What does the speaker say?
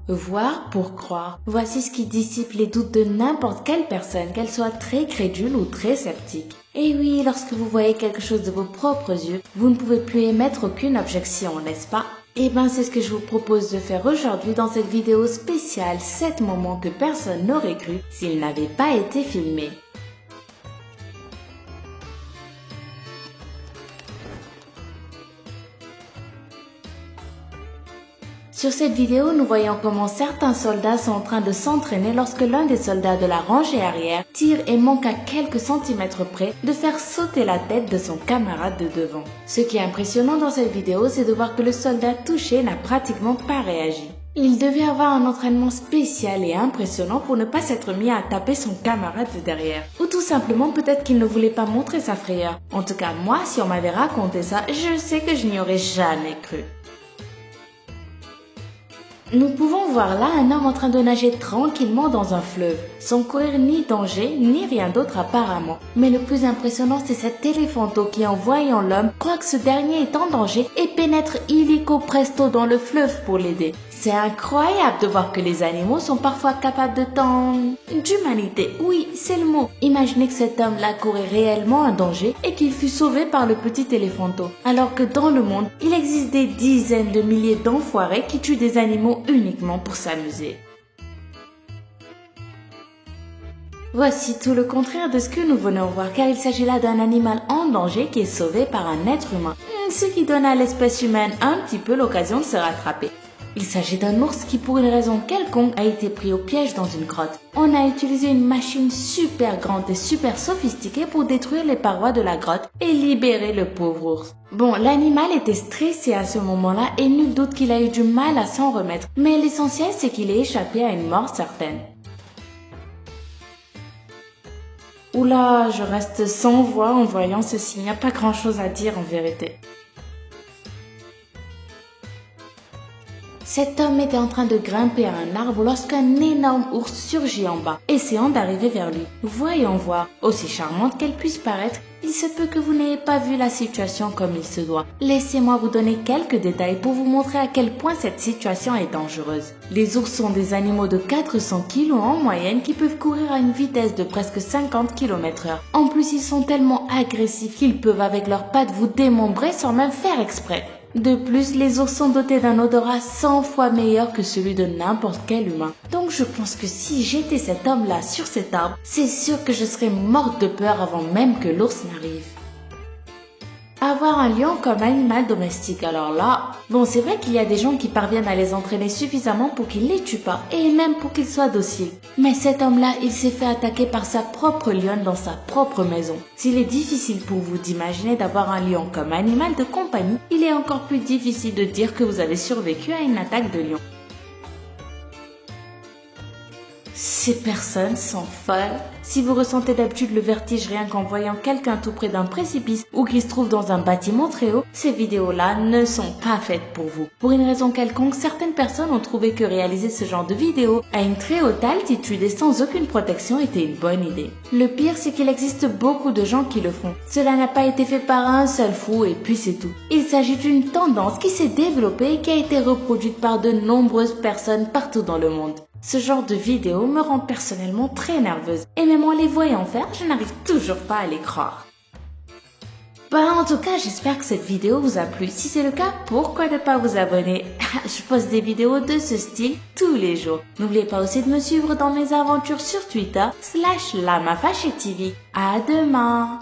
Voir pour croire. Voici ce qui dissipe les doutes de n'importe quelle personne, qu'elle soit très crédule ou très sceptique. Et oui, lorsque vous voyez quelque chose de vos propres yeux, vous ne pouvez plus émettre aucune objection, n'est-ce pas? Eh ben, c'est ce que je vous propose de faire aujourd'hui dans cette vidéo spéciale 7 moments que personne n'aurait cru s'ils n'avaient pas été filmés. Sur cette vidéo, nous voyons comment certains soldats sont en train de s'entraîner lorsque l'un des soldats de la rangée arrière tire et manque à quelques centimètres près de faire sauter la tête de son camarade de devant. Ce qui est impressionnant dans cette vidéo, c'est de voir que le soldat touché n'a pratiquement pas réagi. Il devait avoir un entraînement spécial et impressionnant pour ne pas s'être mis à taper son camarade de derrière. Ou tout simplement peut-être qu'il ne voulait pas montrer sa frayeur. En tout cas, moi, si on m'avait raconté ça, je sais que je n'y aurais jamais cru. Nous pouvons voir là un homme en train de nager tranquillement dans un fleuve, sans courir ni danger, ni rien d'autre apparemment. Mais le plus impressionnant, c'est cet éléphanteau qui, en voyant l'homme, croit que ce dernier est en danger et pénètre illico presto dans le fleuve pour l'aider. C'est incroyable de voir que les animaux sont parfois capables de tant d'humanité. Oui, c'est le mot. Imaginez que cet homme-là courait réellement un danger et qu'il fut sauvé par le petit éléphanteau. Alors que dans le monde, il existe des dizaines de milliers d'enfoirés qui tuent des animaux uniquement pour s'amuser. Voici tout le contraire de ce que nous venons voir, car il s'agit là d'un animal en danger qui est sauvé par un être humain, ce qui donne à l'espèce humaine un petit peu l'occasion de se rattraper. Il s'agit d'un ours qui, pour une raison quelconque, a été pris au piège dans une grotte. On a utilisé une machine super grande et super sophistiquée pour détruire les parois de la grotte et libérer le pauvre ours. Bon, l'animal était stressé à ce moment-là et nul doute qu'il a eu du mal à s'en remettre, mais l'essentiel c'est qu'il ait échappé à une mort certaine. Oula, je reste sans voix en voyant ceci, il n'y a pas grand-chose à dire en vérité. Cet homme était en train de grimper à un arbre lorsqu'un énorme ours surgit en bas, essayant d'arriver vers lui. Voyons voir, aussi charmante qu'elle puisse paraître, il se peut que vous n'ayez pas vu la situation comme il se doit. Laissez-moi vous donner quelques détails pour vous montrer à quel point cette situation est dangereuse. Les ours sont des animaux de 400 kg en moyenne qui peuvent courir à une vitesse de presque 50 km/h. En plus, ils sont tellement agressifs qu'ils peuvent avec leurs pattes vous démembrer sans même faire exprès. De plus, les ours sont dotés d'un odorat 100 fois meilleur que celui de n'importe quel humain. Donc je pense que si j'étais cet homme-là sur cet arbre, c'est sûr que je serais morte de peur avant même que l'ours n'arrive. Avoir un lion comme animal domestique, alors là, bon, c'est vrai qu'il y a des gens qui parviennent à les entraîner suffisamment pour qu'ils les tuent pas, et même pour qu'ils soient dociles. Mais cet homme-là, il s'est fait attaquer par sa propre lionne dans sa propre maison. S'il est difficile pour vous d'imaginer d'avoir un lion comme animal de compagnie, il est encore plus difficile de dire que vous avez survécu à une attaque de lion. Ces personnes sont folles. Si vous ressentez d'habitude le vertige rien qu'en voyant quelqu'un tout près d'un précipice ou qui se trouve dans un bâtiment très haut, ces vidéos-là ne sont pas faites pour vous. Pour une raison quelconque, certaines personnes ont trouvé que réaliser ce genre de vidéos à une très haute altitude et sans aucune protection était une bonne idée. Le pire, c'est qu'il existe beaucoup de gens qui le font. Cela n'a pas été fait par un seul fou et puis c'est tout. Il s'agit d'une tendance qui s'est développée et qui a été reproduite par de nombreuses personnes partout dans le monde. Ce genre de vidéo me rend personnellement très nerveuse et même en les voyant faire, je n'arrive toujours pas à les croire. En tout cas, j'espère que cette vidéo vous a plu. Si c'est le cas, pourquoi ne pas vous abonner? Je poste des vidéos de ce style tous les jours. N'oubliez pas aussi de me suivre dans mes aventures sur Twitter /LamaFashiTV. À demain!